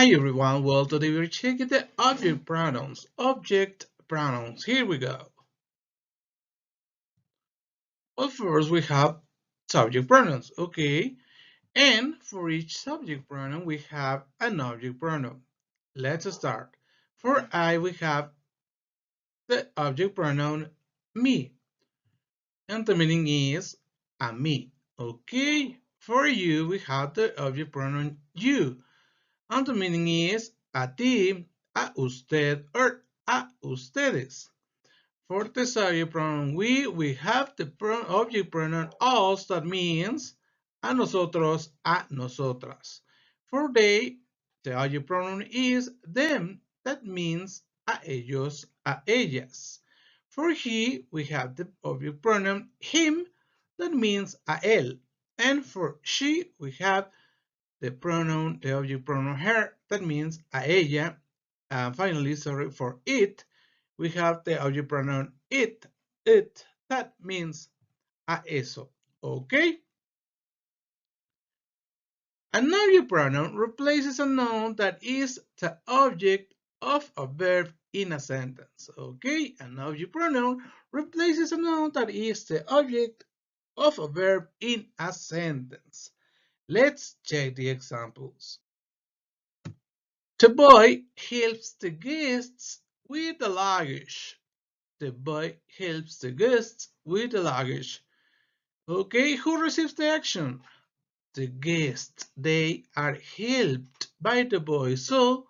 Hi everyone, well today we're checking the object pronouns. Object pronouns, here we go. Well, first we have subject pronouns, okay? And for each subject pronoun we have an object pronoun. Let's start. For I we have the object pronoun me. And the meaning is a me, okay? For you we have the object pronoun you. And the meaning is a ti, a usted, or a ustedes. For the subject pronoun we have the object pronoun us, that means a nosotros, a nosotras. For they, the object pronoun is them, that means a ellos, a ellas. For he, we have the object pronoun him, that means a él. And for she, we have the object pronoun her, that means a ella. And finally, sorry, for it, we have the object pronoun it, that means a eso, okay? An object pronoun replaces a noun that is the object of a verb in a sentence, okay? An object pronoun replaces a noun that is the object of a verb in a sentence. Let's check the examples. The boy helps the guests with the luggage. The boy helps the guests with the luggage. Okay, who receives the action? The guests. They are helped by the boy, so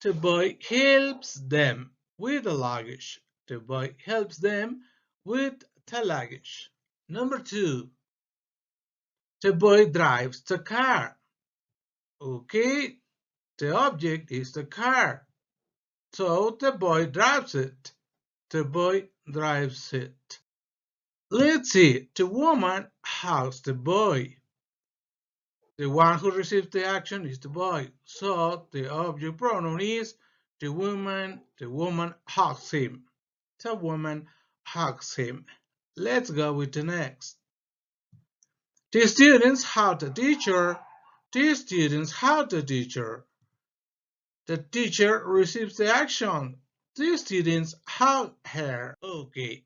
the boy helps them with the luggage. The boy helps them with the luggage. Number 2. The boy drives the car. Okay, the object is the car, so the boy drives it. The boy drives it. Let's see, the woman hugs the boy. The one who receives the action is the boy, so the object pronoun is the woman hugs him. The woman hugs him. Let's go with the next. The students hug the teacher. The students hug the teacher. The teacher receives the action. The students hug her. Okay.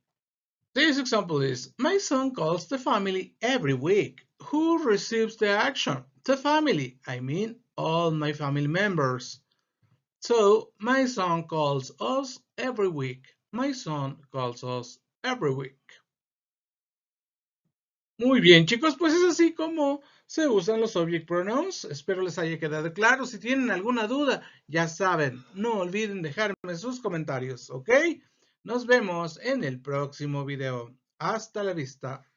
This example is, my son calls the family every week. Who receives the action? The family. I mean, all my family members. So, my son calls us every week. My son calls us every week. Muy bien, chicos, pues es así como se usan los object pronouns. Espero les haya quedado claro. Si tienen alguna duda, ya saben, no olviden dejarme sus comentarios, ¿ok? Nos vemos en el próximo video. Hasta la vista.